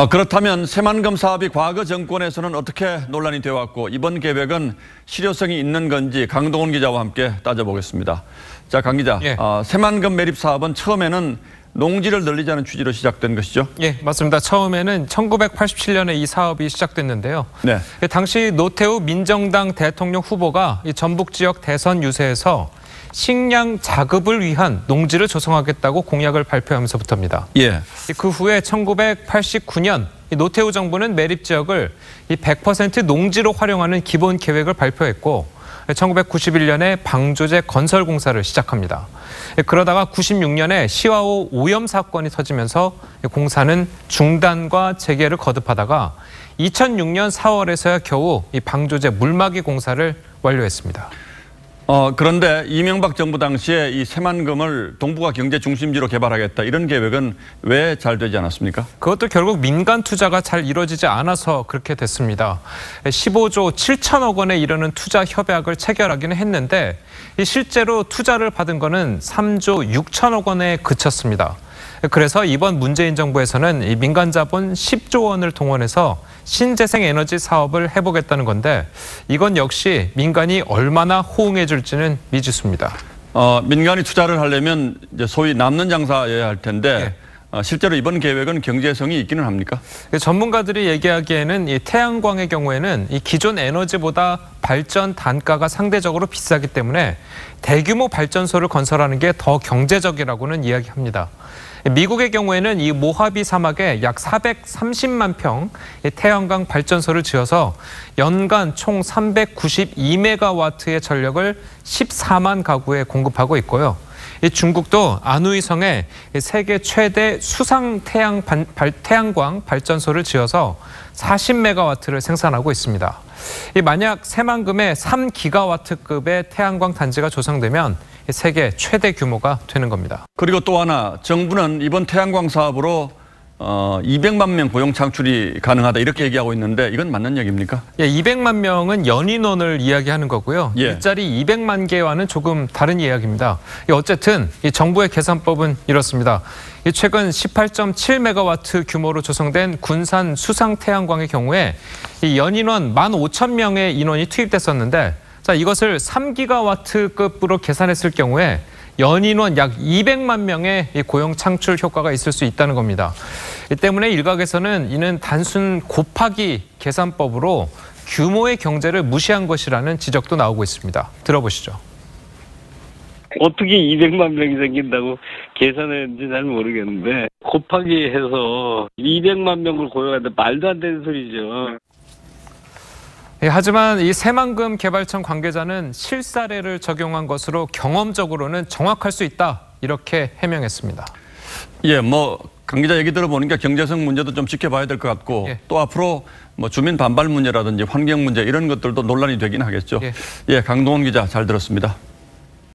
그렇다면 새만금 사업이 과거 정권에서는 어떻게 논란이 되어 왔고 이번 계획은 실효성이 있는 건지 강동원 기자와 함께 따져보겠습니다. 자, 강 기자, 예. 새만금 매립 사업은 처음에는 농지를 늘리자는 취지로 시작된 것이죠? 예, 맞습니다. 처음에는 1987년에 이 사업이 시작됐는데요. 네. 당시 노태우 민정당 대통령 후보가 이 전북 지역 대선 유세에서 식량 자급을 위한 농지를 조성하겠다고 공약을 발표하면서부터입니다. 예. 그 후에 1989년 노태우 정부는 매립 지역을 100% 농지로 활용하는 기본 계획을 발표했고 1991년에 방조제 건설 공사를 시작합니다. 그러다가 96년에 시화호 오염 사건이 터지면서 공사는 중단과 재개를 거듭하다가 2006년 4월에서야 겨우 이 방조제 물막이 공사를 완료했습니다. 그런데 이명박 정부 당시에 이 새만금을 동북아 경제 중심지로 개발하겠다 이런 계획은 왜 잘 되지 않았습니까? 그것도 결국 민간 투자가 잘 이루어지지 않아서 그렇게 됐습니다. 15조 7천억 원에 이르는 투자 협약을 체결하기는 했는데 실제로 투자를 받은 거는 3조 6천억 원에 그쳤습니다. 그래서 이번 문재인 정부에서는 이 민간 자본 10조 원을 동원해서 신재생 에너지 사업을 해보겠다는 건데 이건 역시 민간이 얼마나 호응해 줄지는 미지수입니다. 민간이 투자를 하려면 이제 소위 남는 장사여야 할 텐데 실제로 이번 계획은 경제성이 있기는 합니까? 전문가들이 얘기하기에는 이 태양광의 경우에는 이 기존 에너지보다 발전 단가가 상대적으로 비싸기 때문에 대규모 발전소를 건설하는 게 더 경제적이라고는 이야기합니다. 미국의 경우에는 이 모하비 사막에 약 430만 평 태양광 발전소를 지어서 연간 총 392메가와트의 전력을 14만 가구에 공급하고 있고요. 중국도 안우이성에 세계 최대 수상 태양광 발전소를 지어서 40메가와트를 생산하고 있습니다. 만약 새만금에 3기가와트급의 태양광 단지가 조성되면 세계 최대 규모가 되는 겁니다. 그리고 또 하나, 정부는 이번 태양광 사업으로 200만 명 고용 창출이 가능하다 이렇게 얘기하고 있는데 이건 맞는 얘기입니까? 예, 200만 명은 연인원을 이야기하는 거고요. 예. 일자리 200만 개와는 조금 다른 이야기입니다. 어쨌든 이 정부의 계산법은 이렇습니다. 최근 18.7메가와트 규모로 조성된 군산 수상 태양광의 경우에 이 연인원 15,000명의 인원이 투입됐었는데 자, 이것을 3기가와트급으로 계산했을 경우에 연인원 약 200만 명의 고용 창출 효과가 있을 수 있다는 겁니다. 이 때문에 일각에서는 이는 단순 곱하기 계산법으로 규모의 경제를 무시한 것이라는 지적도 나오고 있습니다. 들어보시죠. 어떻게 200만 명이 생긴다고 계산했는지 잘 모르겠는데 곱하기 해서 200만 명을 고용하는데 말도 안 되는 소리죠. 하지만 이 새만금 개발청 관계자는 실사례를 적용한 것으로 경험적으로는 정확할 수 있다 이렇게 해명했습니다. 예, 강 기자 얘기 들어보니까 경제성 문제도 좀 지켜봐야 될 것 같고 또 앞으로 주민 반발 문제라든지 환경 문제 이런 것들도 논란이 되긴 하겠죠. 예, 강동원 기자 잘 들었습니다.